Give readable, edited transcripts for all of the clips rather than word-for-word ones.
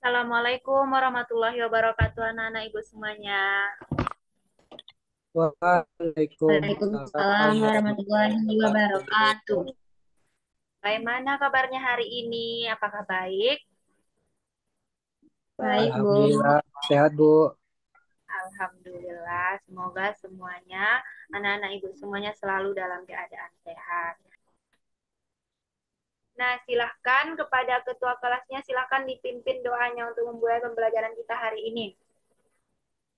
Assalamualaikum warahmatullahi wabarakatuh, anak-anak ibu semuanya. Waalaikumsalam Waalaikumsalam warahmatullahi warahmatullahi wabarakatuh. wabarakatuh. Bagaimana kabarnya hari ini? Apakah baik? Baik, Bu. Alhamdulillah sehat Bu. Alhamdulillah, semoga semuanya, anak-anak ibu semuanya selalu dalam keadaan sehat. Nah, silahkan kepada ketua kelasnya, silahkan dipimpin doanya untuk memulai pembelajaran kita hari ini.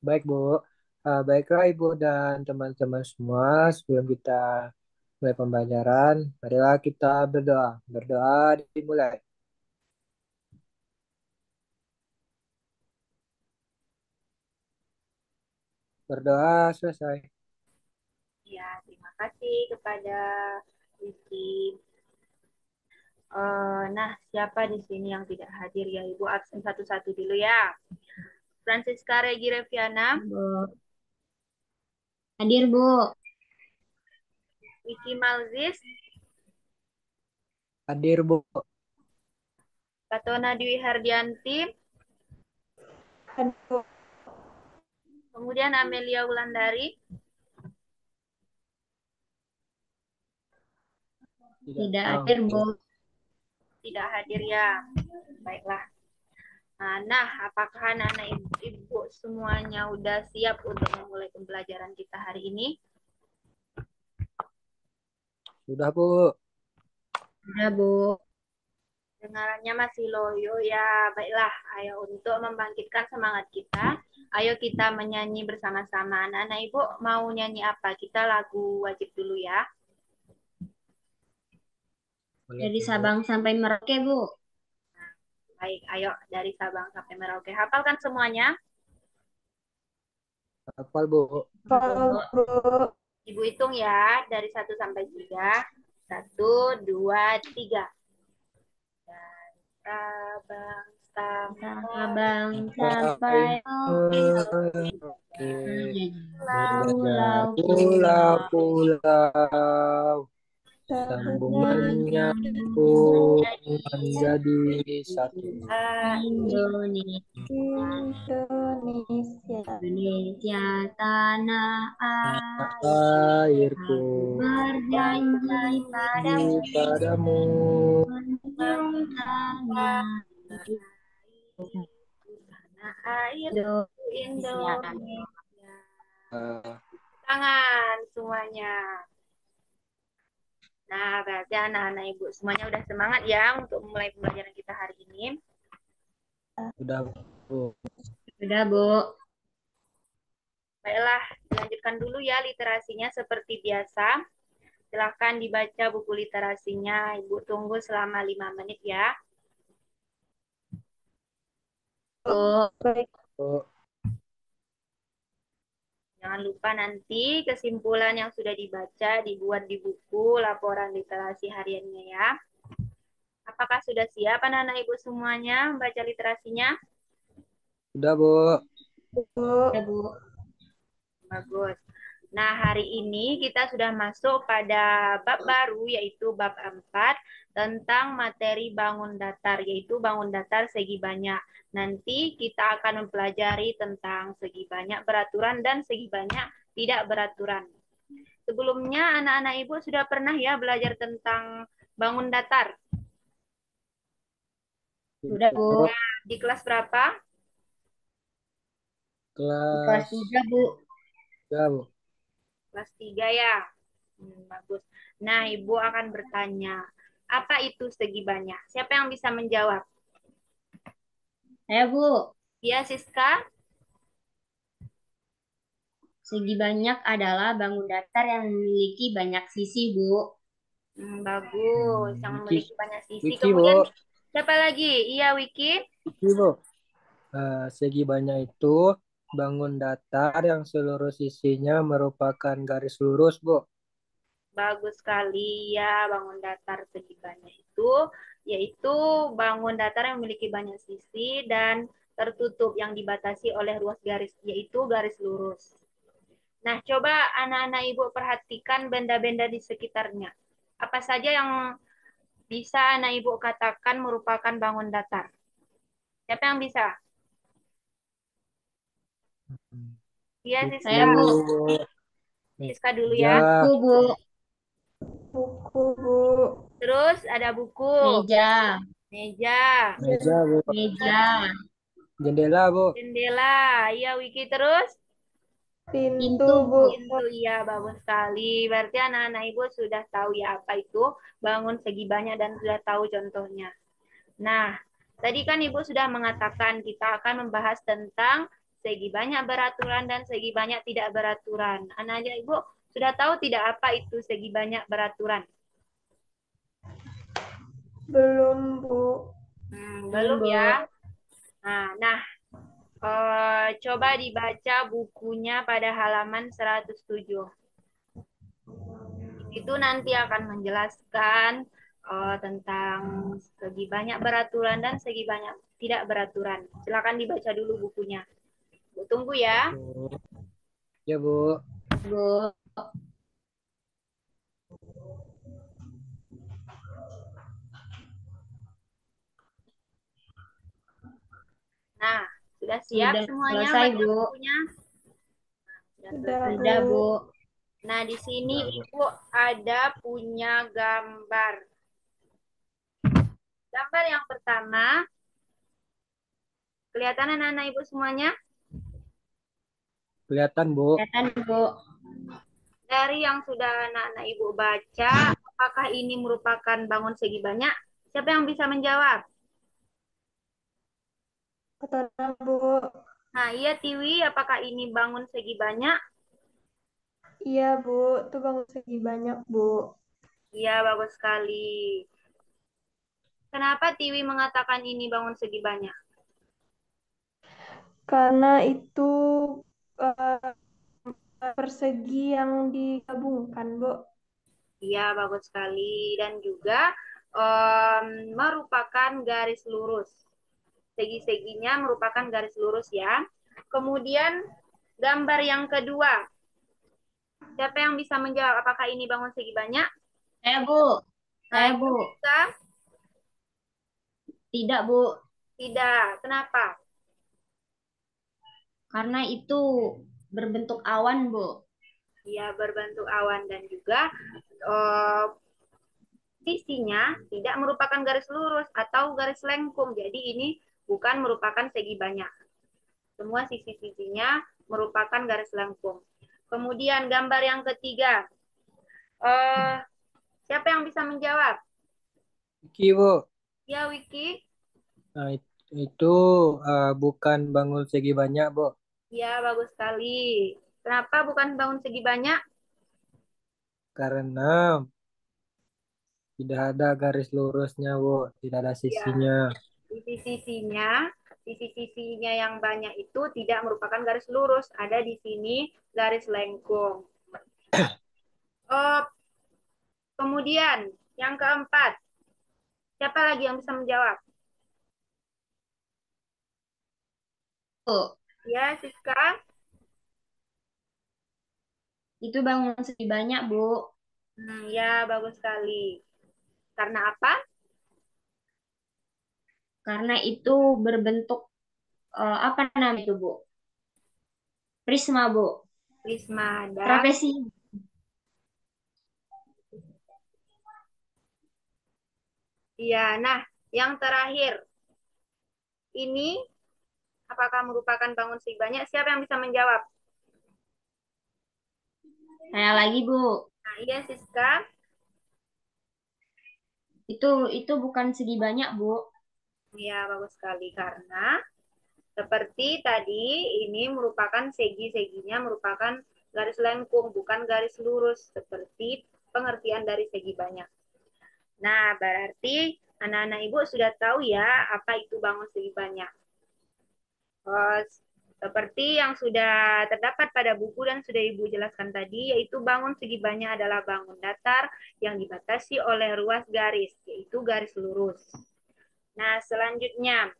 Baik Bu. Baiklah Ibu dan teman-teman semua, sebelum kita mulai pembelajaran, marilah kita berdoa. Berdoa dimulai. Berdoa selesai. Ya, terima kasih kepada Vicky. Nah, siapa di sini yang tidak hadir ya? Ibu absen satu-satu dulu ya. Francisca Regi Reviana, Bu. Hadir, Bu. Wiki Malzis, Hadir Bu. Katona Dwi Hardianti, Hadir. kemudian Amelia Wulandari, Tidak hadir, Bu. tidak hadir ya. Baiklah. Nah, apakah anak-anak ibu semuanya udah siap untuk memulai pembelajaran kita hari ini? Sudah Bu. Sudah, Bu. Dengarannya masih loyo ya. Baiklah, ayo untuk membangkitkan semangat kita, ayo kita menyanyi bersama-sama. Anak-anak ibu mau nyanyi apa? Kita lagu wajib dulu ya. Boleh Dari Bu. Sabang sampai Merauke, Bu. Baik, ayo dari Sabang sampai Merauke. Hafalkan semuanya. Hafal Bu. Hafal, Bu. Ibu hitung ya, dari 1 sampai 3. 1, 2, 3. Dari Sabang sampai Sabang Sampai sampai Merauke. Oke. Pulau. Menjadi Pulau-pulau. pulau-pulau. Sambungannya pun menjadi satu. Indonesia. Indonesia, Indonesia tanah air. Airku Aku berjanji padamu padamu. menjunjung tanah Tanah air Indonesia. Indonesia. Eh, Tangan semuanya. Nah, berarti anak-anak ibu semuanya udah semangat ya untuk memulai pembelajaran kita hari ini. Sudah Bu. Sudah, Bu. Baiklah, dilanjutkan dulu ya literasinya seperti biasa. Silahkan dibaca buku literasinya. Ibu tunggu selama 5 menit ya. Bu. baik Bu. Jangan lupa nanti kesimpulan yang sudah dibaca dibuat di buku laporan literasi hariannya ya. Apakah sudah siap anak-anak ibu semuanya membaca literasinya? Sudah Bu. Bu. Ya, Bu. Bagus. Nah, hari ini kita sudah masuk pada bab baru yaitu bab 4 tentang materi bangun datar yaitu bangun datar segi banyak. Nanti kita akan mempelajari tentang segi banyak beraturan dan segi banyak tidak beraturan. Sebelumnya anak-anak ibu sudah pernah ya belajar tentang bangun datar. Sudah, Bu. Di kelas berapa? Kelas Kelas 3, Bu. 3 Bu. Kelas 3 ya. Bagus. Nah, Ibu akan bertanya, apa itu segi banyak? Siapa yang bisa menjawab? Saya, Bu. Ya, Siska? Segi banyak adalah bangun datar yang memiliki banyak sisi, Bu. Bagus. Yang Wiki, memiliki banyak sisi. Wiki Bu. Kemudian, siapa lagi? Iya, Wiki. Wiki Bu. Segi banyak itu bangun datar yang seluruh sisinya merupakan garis lurus Bu. Bagus sekali ya, bangun datar segi banyak itu, yaitu bangun datar yang memiliki banyak sisi dan tertutup yang dibatasi oleh ruas garis, yaitu garis lurus. Nah, coba anak-anak ibu perhatikan benda-benda di sekitarnya. Apa saja yang bisa anak ibu katakan merupakan bangun datar? Siapa yang bisa? Iya, Saya, Siska. Bu. Siska dulu ya. Ya, Bu. Buku, Bu. Terus ada buku, Meja. meja, meja, Bu. Meja. Jendela, Bu. jendela. Iya, Wiki terus. Pintu, Pintu, Bu. Bu. Pintu, iya bagus sekali. Berarti anak-anak ibu sudah tahu ya apa itu bangun segi banyak dan sudah tahu contohnya. Nah, tadi kan ibu sudah mengatakan kita akan membahas tentang segi banyak beraturan dan segi banyak tidak beraturan. Anak-anak ibu sudah tahu tidak apa itu segi banyak beraturan? Belum, Bu. Belum Bu. ya. Nah, coba dibaca bukunya pada halaman 107. Itu nanti akan menjelaskan tentang segi banyak beraturan dan segi banyak tidak beraturan. Silakan dibaca dulu bukunya. Bu, tunggu ya. Bu. Ya, Bu. Bu. Nah, sudah siap Sudah semuanya selesai, baca Bu. bukunya? Sudah Sudah, selesai. Sudah, Bu. Bu. Nah, di sini Nah, Bu. Ibu ada punya gambar. Gambar yang pertama, kelihatan anak-anak Ibu semuanya? Kelihatan, Bu. Kelihatan, Bu. Dari yang sudah anak-anak Ibu baca, apakah ini merupakan bangun segi banyak? Siapa yang bisa menjawab? Kata Bu. Nah, iya Tiwi, apakah ini bangun segi banyak? Iya, Bu. Itu bangun segi banyak, Bu. Iya, bagus sekali. Kenapa Tiwi mengatakan ini bangun segi banyak? Karena itu eh, persegi yang digabungkan, Bu. Iya, bagus sekali. Dan juga merupakan garis lurus. Segi-seginya merupakan garis lurus ya. Kemudian gambar yang kedua. Siapa yang bisa menjawab apakah ini bangun segi banyak? Saya, Bu. Nah, Saya, itu Bu. bisa? Tidak, Bu. Tidak. Kenapa? Karena itu berbentuk awan, Bu. Ia berbentuk awan dan juga eh, sisinya tidak merupakan garis lurus atau garis lengkung. Jadi ini bukan merupakan segi banyak. Semua sisi-sisinya merupakan garis lengkung. Kemudian gambar yang ketiga. Eh, siapa yang bisa menjawab? Iki, Bu. Ya, Wiki. Nah, itu bukan bangun segi banyak, Bu. Ya, bagus sekali. Kenapa bukan bangun segi banyak? Karena tidak ada garis lurusnya, Bu. Tidak ada Ya, sisinya. sisi-sisinya yang banyak itu tidak merupakan garis lurus. Ada di sini garis lengkung. Oh, kemudian yang keempat, siapa lagi yang bisa menjawab? Bu. Ya, Siska. Itu bangun segi banyak, Bu. Ya, bagus sekali. Karena apa? Karena itu berbentuk apa namanya itu, Bu? Prisma, Bu. Prisma dan Trapesi. iya. Nah, yang terakhir ini apakah merupakan bangun segi banyak? Siapa yang bisa menjawab? Saya lagi, Bu. Nah, iya, Siska. Itu bukan segi banyak, Bu. Ya, bagus sekali karena seperti tadi ini merupakan segi-seginya merupakan garis lengkung bukan garis lurus seperti pengertian dari segi banyak. Nah, berarti anak-anak Ibu sudah tahu ya apa itu bangun segi banyak. Oh, seperti yang sudah terdapat pada buku dan sudah Ibu jelaskan tadi, yaitu bangun segi banyak adalah bangun datar yang dibatasi oleh ruas garis, yaitu garis lurus. Nah, selanjutnya,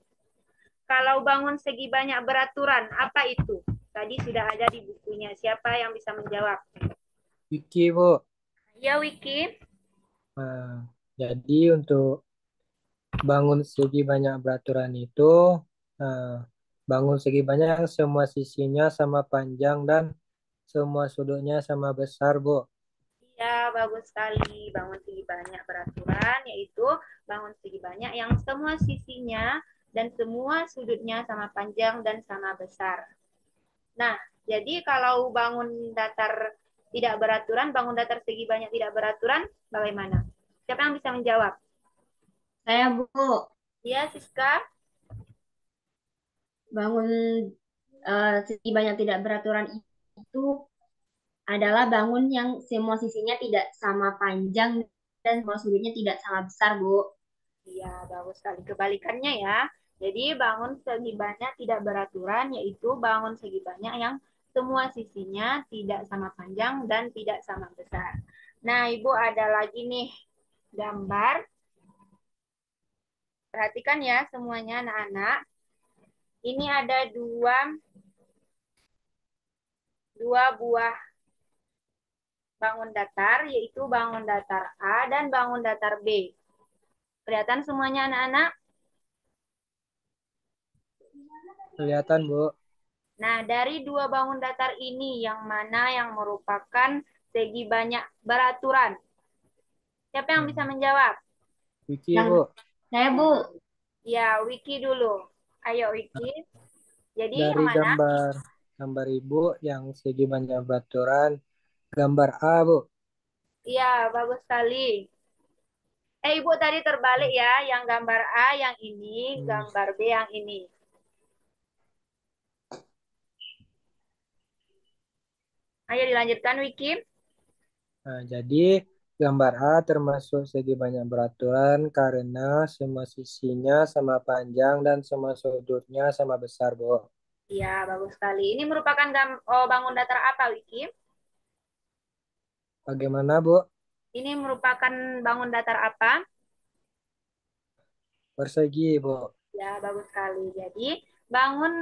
kalau bangun segi banyak beraturan, apa itu? Tadi sudah ada di bukunya. Siapa yang bisa menjawab? Iki, Bu. Ya, Wiki. Nah, jadi untuk bangun segi banyak beraturan itu Nah, bangun segi banyak yang semua sisinya sama panjang dan semua sudutnya sama besar, Bu. Ya, bagus sekali. Bangun segi banyak beraturan, yaitu bangun segi banyak yang semua sisinya dan semua sudutnya sama panjang dan sama besar. Nah, jadi kalau bangun datar tidak beraturan, bangun datar segi banyak tidak beraturan, bagaimana? Siapa yang bisa menjawab? Saya, Bu, Ya, Siska. bangun segi banyak tidak beraturan itu adalah bangun yang semua sisinya tidak sama panjang dan semua sudutnya tidak sama besar, Bu. Iya, bagus sekali. Kebalikannya ya. Jadi bangun segi banyak tidak beraturan, yaitu bangun segi banyak yang semua sisinya tidak sama panjang dan tidak sama besar. Nah, Ibu ada lagi nih gambar. Perhatikan ya semuanya anak-anak. Ini ada dua buah bangun datar, yaitu bangun datar A dan bangun datar B. Kelihatan semuanya anak-anak? Kelihatan, Bu. Nah, dari dua bangun datar ini, yang mana yang merupakan segi banyak beraturan? Siapa yang bisa menjawab? Wiki, Yang Bu. saya, Bu, Ya, Wiki dulu. Ayo, Wiki. Jadi yang Dari mana? gambar Ibu yang segi banyak beraturan, gambar A, Bu. Iya, bagus sekali. Ibu tadi terbalik ya. Yang gambar A yang ini, Hmm. gambar B yang ini. Ayo dilanjutkan, Wiki. Nah, jadi gambar A termasuk segi banyak beraturan karena semua sisinya sama panjang dan semua sudutnya sama besar, Bu. Iya, bagus sekali. Ini merupakan bangun datar apa, Wiki? Bagaimana, Bu? Ini merupakan bangun datar apa? Persegi, Bu. Ya, bagus sekali. Jadi, bangun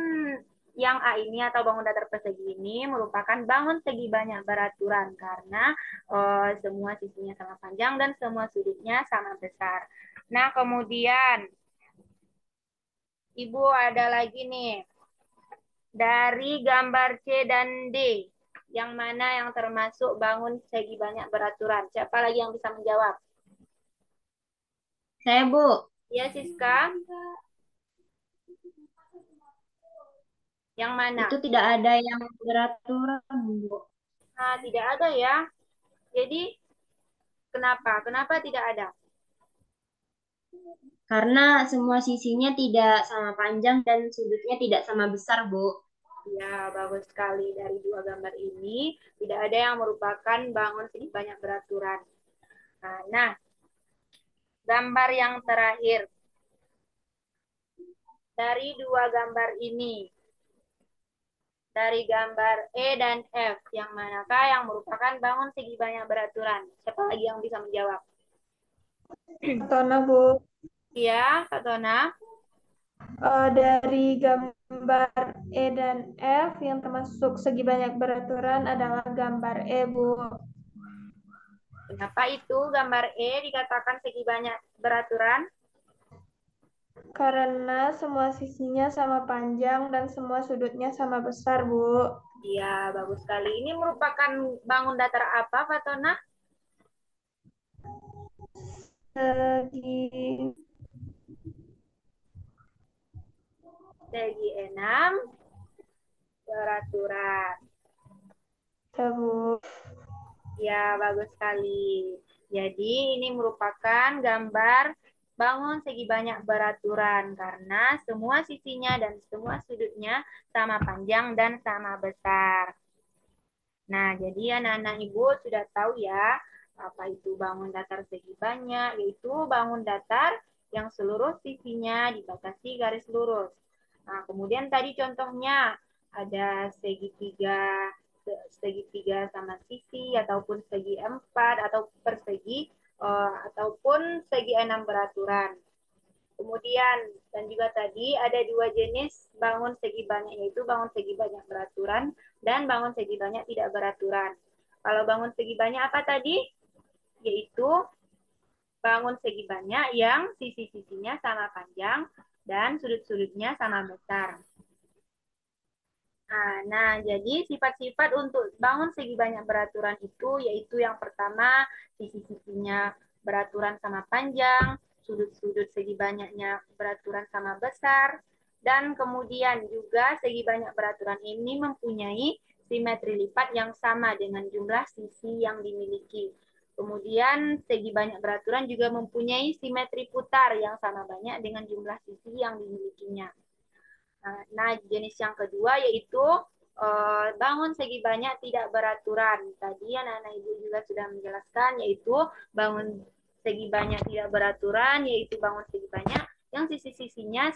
yang A ini atau bangun datar persegi ini merupakan bangun segi banyak beraturan karena semua sisinya sama panjang dan semua sudutnya sama besar. Nah, kemudian Ibu ada lagi nih dari gambar C dan D. Yang mana yang termasuk bangun segi banyak beraturan? Siapa lagi yang bisa menjawab? saya, Bu. Ya, Siska. Yang mana? Itu tidak ada yang beraturan, Bu. Nah, tidak ada ya. Jadi, kenapa? Kenapa tidak ada? Karena semua sisinya tidak sama panjang dan sudutnya tidak sama besar, Bu. Ya, bagus sekali. Dari dua gambar ini, tidak ada yang merupakan bangun segi banyak beraturan. Nah, gambar yang terakhir. Dari dua gambar ini, dari gambar E dan F, yang manakah yang merupakan bangun segi banyak beraturan? Siapa lagi yang bisa menjawab? Tona, Bu. Iya, Kak Tona. Dari gambar E dan F yang termasuk segi banyak beraturan adalah gambar E, Bu. Kenapa itu gambar E dikatakan segi banyak beraturan? Karena semua sisinya sama panjang dan semua sudutnya sama besar, Bu. Iya, bagus sekali. Ini merupakan bangun datar apa, Fatona? Segi Segi 6 beraturan. ya, Bu. Ya, bagus sekali. Jadi ini merupakan gambar bangun segi banyak beraturan karena semua sisinya dan semua sudutnya sama panjang dan sama besar. Nah, jadi anak-anak Ibu sudah tahu ya, apa itu bangun datar segi banyak, yaitu bangun datar yang seluruh sisinya dibatasi garis lurus. Nah, kemudian tadi contohnya ada segitiga sama sisi, ataupun segi empat, atau persegi, ataupun segi enam beraturan. Kemudian, dan juga tadi ada dua jenis bangun segi banyak, yaitu bangun segi banyak beraturan dan bangun segi banyak tidak beraturan. Kalau bangun segi banyak apa tadi? Yaitu bangun segi banyak yang sisi-sisinya sama panjang dan sudut-sudutnya sama besar. Nah, jadi sifat-sifat untuk bangun segi banyak beraturan itu yaitu yang pertama, sisi-sisinya beraturan sama panjang, sudut-sudut segi banyaknya beraturan sama besar, dan kemudian juga segi banyak beraturan ini mempunyai simetri lipat yang sama dengan jumlah sisi yang dimiliki. Kemudian segi banyak beraturan juga mempunyai simetri putar yang sama banyak dengan jumlah sisi yang dimilikinya. Nah, jenis yang kedua yaitu bangun segi banyak tidak beraturan. Tadi anak-anak ibu juga sudah menjelaskan yaitu bangun segi banyak tidak beraturan yaitu bangun segi banyak yang sisi-sisinya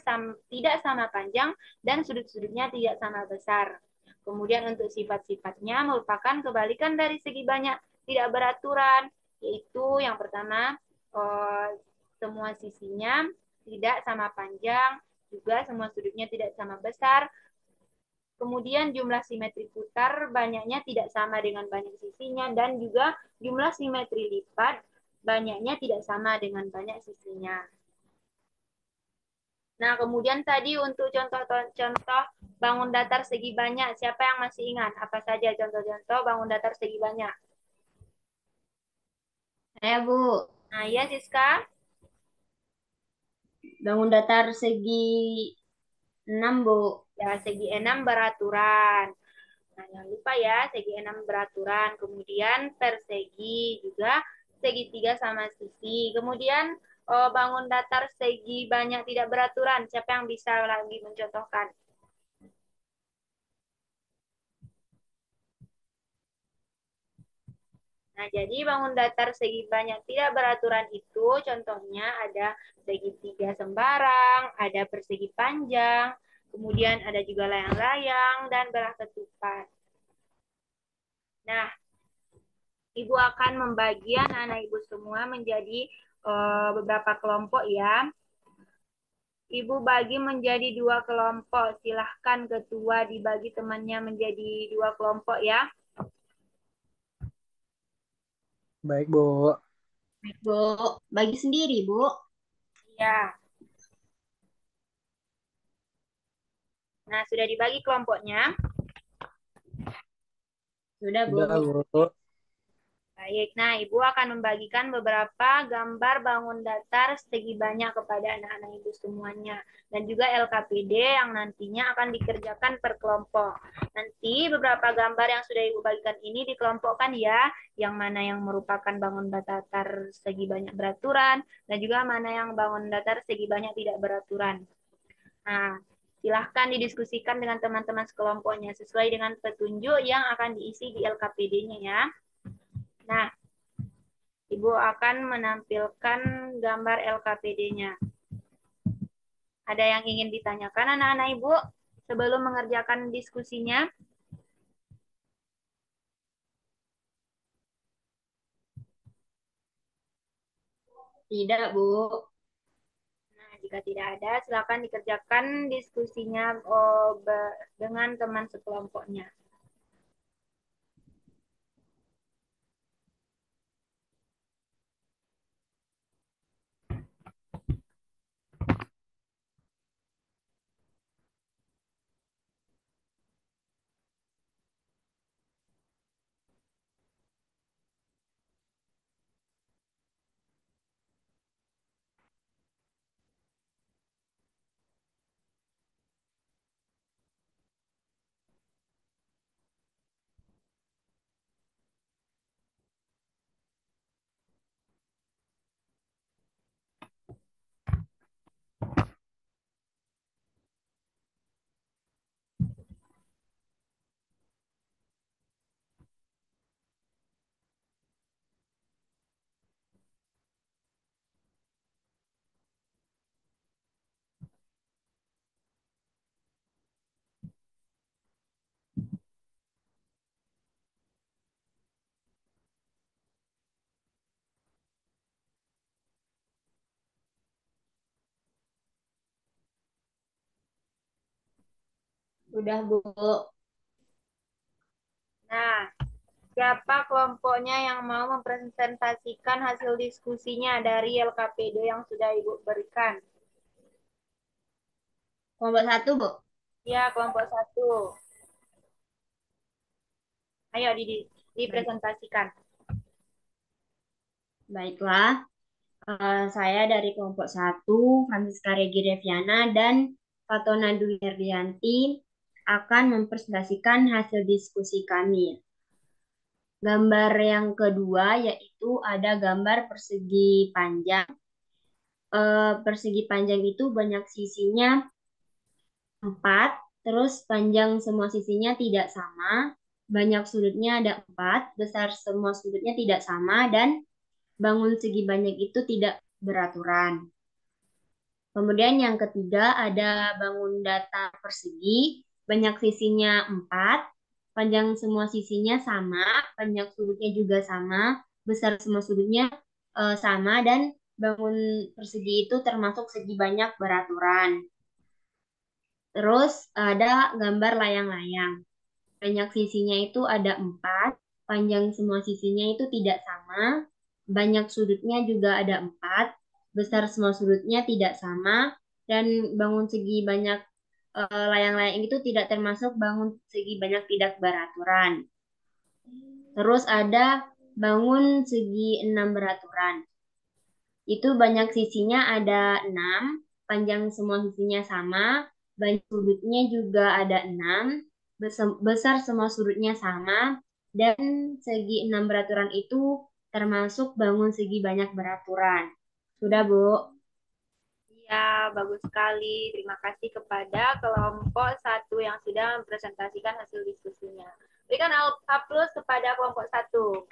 tidak sama panjang dan sudut-sudutnya tidak sama besar. Kemudian untuk sifat-sifatnya merupakan kebalikan dari segi banyak tidak beraturan, yaitu yang pertama semua sisinya tidak sama panjang, juga semua sudutnya tidak sama besar. Kemudian jumlah simetri putar banyaknya tidak sama dengan banyak sisinya dan juga jumlah simetri lipat banyaknya tidak sama dengan banyak sisinya. Nah, kemudian tadi untuk contoh-contoh bangun datar segi banyak, siapa yang masih ingat? Apa saja contoh-contoh bangun datar segi banyak? Saya, Bu. Nah, iya Siska. Bangun datar segi 6, Bu. Ya, segi 6 beraturan. Nah, jangan lupa ya, segi 6 beraturan. Kemudian persegi juga segitiga sama sisi. Kemudian bangun datar segi banyak tidak beraturan. Siapa yang bisa lagi mencontohkan? Nah, jadi bangun datar segi banyak tidak beraturan itu contohnya ada segitiga sembarang, ada persegi panjang, kemudian ada juga layang-layang, dan belah ketupat. Nah, Ibu akan membagi anak-anak Ibu semua menjadi beberapa kelompok ya. Ibu bagi menjadi 2 kelompok. Silahkan ketua dibagi temannya menjadi 2 kelompok ya. Baik, Bu. Baik, Bu. Bagi sendiri, Bu. Ya. Nah, sudah dibagi kelompoknya. Sudah, Bu. Sudah, Bu. Baik, nah Ibu akan membagikan beberapa gambar bangun datar segi banyak kepada anak-anak Ibu semuanya. Dan juga LKPD yang nantinya akan dikerjakan per kelompok. Nanti beberapa gambar yang sudah Ibu bagikan ini dikelompokkan ya, yang mana yang merupakan bangun datar segi banyak beraturan, dan juga mana yang bangun datar segi banyak tidak beraturan. Nah, silahkan didiskusikan dengan teman-teman sekelompoknya sesuai dengan petunjuk yang akan diisi di LKPD-nya ya. Nah, Ibu akan menampilkan gambar LKPD-nya. Ada yang ingin ditanyakan anak-anak Ibu sebelum mengerjakan diskusinya? Tidak, Bu. Nah, jika tidak ada, silakan dikerjakan diskusinya dengan teman sekelompoknya. Sudah, Bu. Nah, siapa kelompoknya yang mau mempresentasikan hasil diskusinya dari LKPD yang sudah Ibu berikan? Kelompok 1, Bu. Ya, kelompok 1. Ayo Baik. dipresentasikan. Baiklah, saya dari kelompok 1, Francisca Regi Reviana dan Fatona Dwi Herdianti akan mempresentasikan hasil diskusi kami. Gambar yang kedua yaitu ada gambar persegi panjang. Persegi panjang itu banyak sisinya 4, terus panjang semua sisinya tidak sama, banyak sudutnya ada 4, besar semua sudutnya tidak sama, dan bangun segi banyak itu tidak beraturan. Kemudian yang ketiga ada bangun datar persegi, banyak sisinya 4, panjang semua sisinya sama, banyak sudutnya juga sama, besar semua sudutnya sama, dan bangun persegi itu termasuk segi banyak beraturan. Terus ada gambar layang-layang. Banyak sisinya itu ada 4, panjang semua sisinya itu tidak sama, banyak sudutnya juga ada 4, besar semua sudutnya tidak sama, dan bangun segi banyak layang-layang itu tidak termasuk bangun segi banyak tidak beraturan. Terus ada bangun segi 6 beraturan. Itu banyak sisinya ada 6, panjang semua sisinya sama, banyak sudutnya juga ada 6, besar semua sudutnya sama, dan segi 6 beraturan itu termasuk bangun segi banyak beraturan. Sudah, Bu? Ya, bagus sekali. Terima kasih kepada kelompok 1 yang sudah mempresentasikan hasil diskusinya. Berikan aplaus kepada kelompok 1.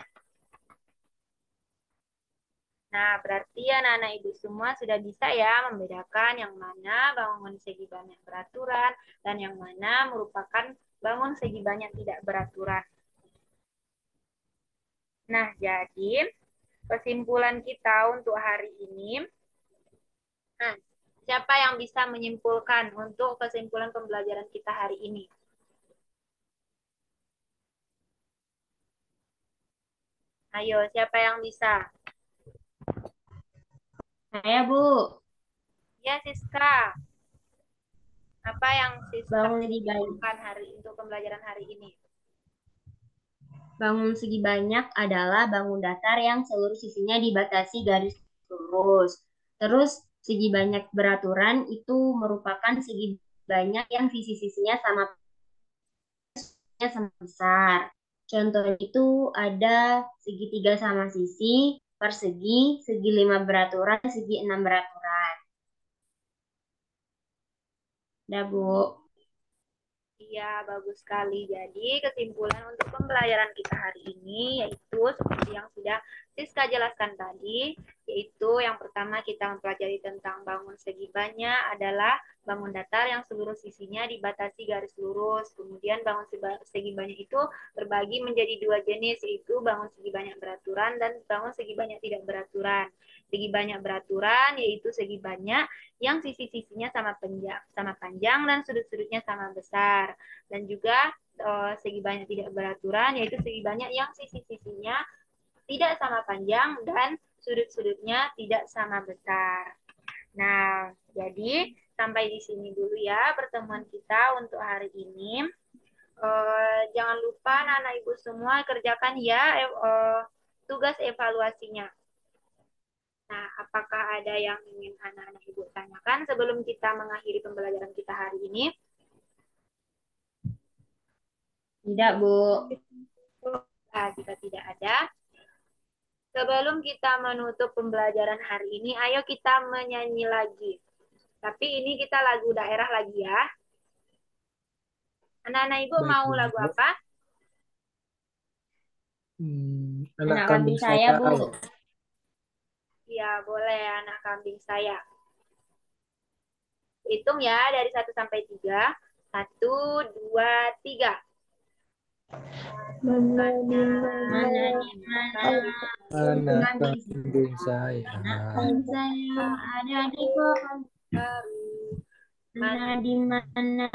Nah, berarti anak-anak ibu semua sudah bisa ya membedakan yang mana bangun segi banyak beraturan dan yang mana merupakan bangun segi banyak tidak beraturan. Nah, jadi kesimpulan kita untuk hari ini. Nah, siapa yang bisa menyimpulkan untuk kesimpulan pembelajaran kita hari ini? Ayo, siapa yang bisa? Saya, Bu. Ya, Siska. Apa yang Siska Bangun segi banyak. simpulkan hari untuk pembelajaran hari ini? Bangun segi banyak adalah bangun datar yang seluruh sisinya dibatasi garis lurus. Terus segi banyak beraturan itu merupakan segi banyak yang sisi-sisinya sama besar. Contoh itu ada segitiga sama sisi, persegi, segi 5 beraturan, segi 6 beraturan. Udah, Bu. Iya, bagus sekali. Jadi, kesimpulan untuk pembelajaran kita hari ini yaitu seperti yang sudah Siska jelaskan tadi, yaitu yang pertama kita mempelajari tentang bangun segi banyak adalah bangun datar yang seluruh sisinya dibatasi garis lurus. Kemudian bangun segi banyak itu terbagi menjadi 2 jenis, yaitu bangun segi banyak beraturan dan bangun segi banyak tidak beraturan. Segi banyak beraturan yaitu segi banyak yang sisi-sisinya sama panjang dan sudut-sudutnya sama besar. Dan juga segi banyak tidak beraturan yaitu segi banyak yang sisi-sisinya tidak sama panjang dan sudut-sudutnya tidak sama besar. Nah, jadi sampai di sini dulu ya pertemuan kita untuk hari ini. Jangan lupa anak-anak ibu semua kerjakan ya tugas evaluasinya. Nah, apakah ada yang ingin anak-anak ibu tanyakan sebelum kita mengakhiri pembelajaran kita hari ini? Tidak, Bu. Nah, jika tidak ada, sebelum kita menutup pembelajaran hari ini, ayo kita menyanyi lagi. Tapi ini kita lagu daerah lagi ya. Anak-anak ibu Baik, mau Bu. lagu apa? Anak Anak kambing kambing saya, Bu. Ya, boleh anak kambing saya. Hitung ya dari 1 sampai 3. 1, 2, 3. Mana di Mana mana di mana Anak kambing kambing saya. anak kambing saya ada di pohon. baru Mana di mana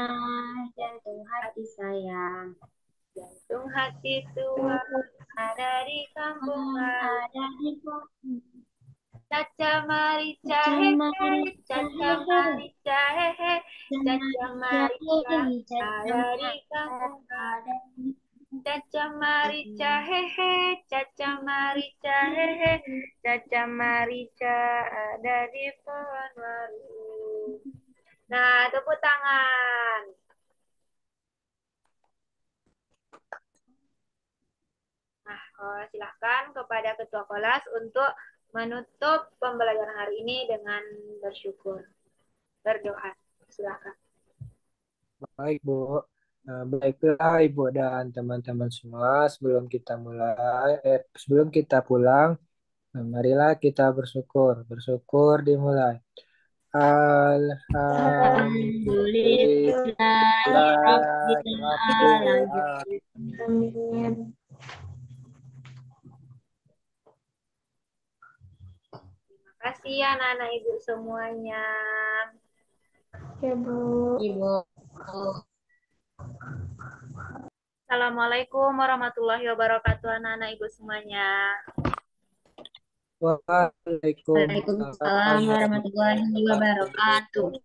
jantung hati saya. jantung hati tua ada di kampung baru. Ada di pohon. Caca Marica Caca hehe, Marica Caca hehe, Marica hehe, Caca Marica Caca ada di Marica kampung. ada di Caca Marica hehe, Caca Marica hehe, Caca Marica ada di pohon waru. Nah, tepuk tangan. Nah, silahkan kepada ketua kelas untuk menutup pembelajaran hari ini dengan bersyukur, berdoa. Silakan. Baik, Bu. Baiklah Ibu dan teman-teman semua, sebelum kita pulang, marilah kita bersyukur. Bersyukur dimulai. Alhamdulillahirabbil alamin. Amin. Terima kasih anak-anak ibu semuanya. Oke, Bu. Ibu. Assalamualaikum warahmatullahi wabarakatuh anak-anak ibu semuanya. Waalaikumsalam Waalaikumsalam warahmatullahi wabarakatuh.